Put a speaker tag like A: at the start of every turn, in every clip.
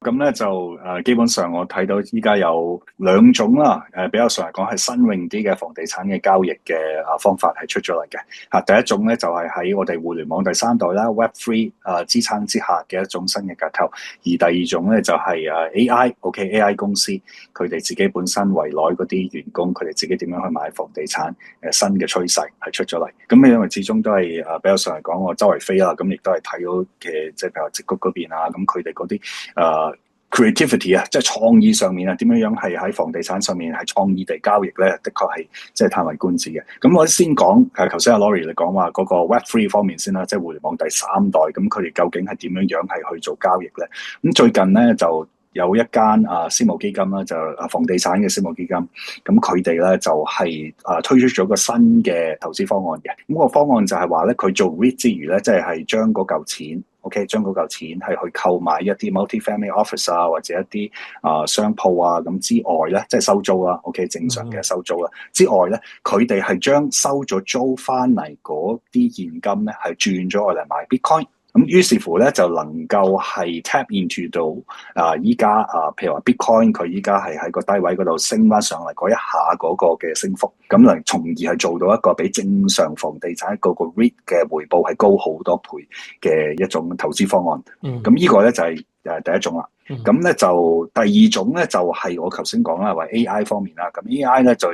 A: 咁咧就基本上我睇到依家有兩種啦，比較上嚟講係新穎啲嘅房地產嘅交易嘅方法係出咗嚟嘅嚇。第一種咧就係喺我哋互聯網第三代啦 Web3 支撐之下嘅一種新嘅架構，而第二種咧就係AI 公司佢哋自己本身圍內嗰啲員工佢哋自己點樣去買房地產新嘅趨勢係出咗嚟。咁因為始終都係比較上嚟講我周圍飛啦，咁亦都係睇到嘅即係譬如話矽谷嗰邊啊，咁佢哋嗰啲creativity 啊，即係創意上面啊，點樣係喺房地產上面係創意地交易咧，的確係即係嘆為觀止嘅。咁我先講頭先阿 Laurie 你講話嗰個 Web3 方面先啦，即係互聯網第三代，咁佢哋究竟係點樣係去做交易咧？咁最近咧就有一間私募基金啦，就房地產嘅私募基金，咁佢哋咧就係推出咗個新嘅投資方案嘅。咁個方案就係話咧，佢做 REIT 之餘咧，即係將嗰嚿錢。OK， 將嗰嚿錢係去購買一啲 multi-family office 啊，或者一啲商鋪啊咁之外咧，即係收租啦。OK， 正常嘅收租啦。之外咧，佢哋係將收咗租翻嚟嗰啲現金咧，係轉咗嚟買 Bitcoin。咁於是乎咧，就能夠係 tap into 到依家譬如話 Bitcoin 佢依家係喺個低位嗰度升翻上嚟嗰一下嗰個嘅升幅，咁嚟從而係做到一個比正常房地產個 REIT 嘅回報係高好多倍嘅一種投資方案。咁呢個咧就係第一種啦。咁咧就第二種咧就係我頭先講啦，話 AI 方面啦。咁 AI 咧就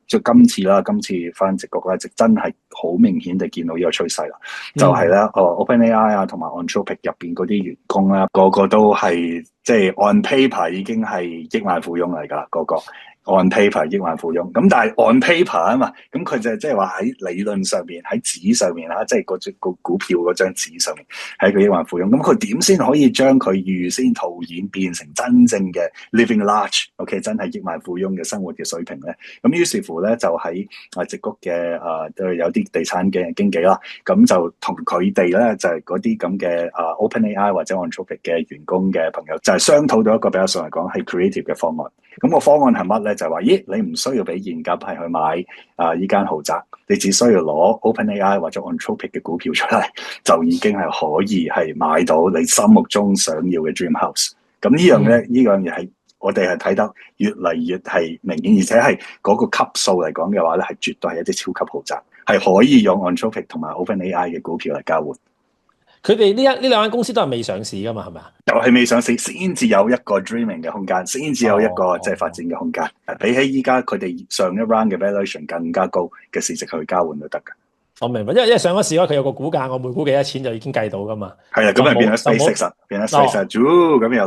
A: 今次翻矽谷咧，就真係好明顯地見到呢個趨勢啦。就係咧，OpenAI 啊同埋 Anthropic 入邊嗰啲員工咧，個個都係即係 on paper 已經係億萬富翁嚟㗎，個個。on paper 億萬富翁，咁但係 on paper 啊嘛，咁佢就即係話喺理論上面，喺紙上面即係個股票嗰張紙上面係一個億萬富翁，咁佢點先可以將佢預先套現變成真正嘅 living large，OK， 真係億萬富翁嘅生活嘅水平咧？咁於是乎咧，就喺矽谷嘅都有啲地產嘅經紀啦，咁就同佢哋咧就係嗰啲咁嘅OpenAI 或者 Anthropic 嘅員工嘅朋友，就係商討到一個比較上嚟講係 creative 嘅方案。咁個方案係乜咧？就係話，咦，你唔需要俾現金係去買依間豪宅，你只需要攞 OpenAI 或者 Anthropic 嘅股票出嚟，就已經係可以係買到你心目中想要嘅 dream house。咁呢樣嘢係我哋係睇得越嚟越係明顯，而且係嗰個級數嚟講嘅話咧，係絕對係一啲超級豪宅，係可以用 Anthropic 同埋 OpenAI 嘅股票嚟交換。
B: 佢哋呢兩間公司都係未上市噶嘛，係咪啊？
A: 就係未上市，先至有一個 dreaming 嘅空間，先至有一個即係發展嘅空間。比起依家佢哋上一 round 嘅 valuation 更加高嘅市值去交換都得㗎。
B: 我明白，因為上咗市嘅話，佢有個股價，我每股幾多錢就已經計到噶嘛。
A: 係啊，咁咪變咗 SpaceX，變咗 SpaceX，咁又。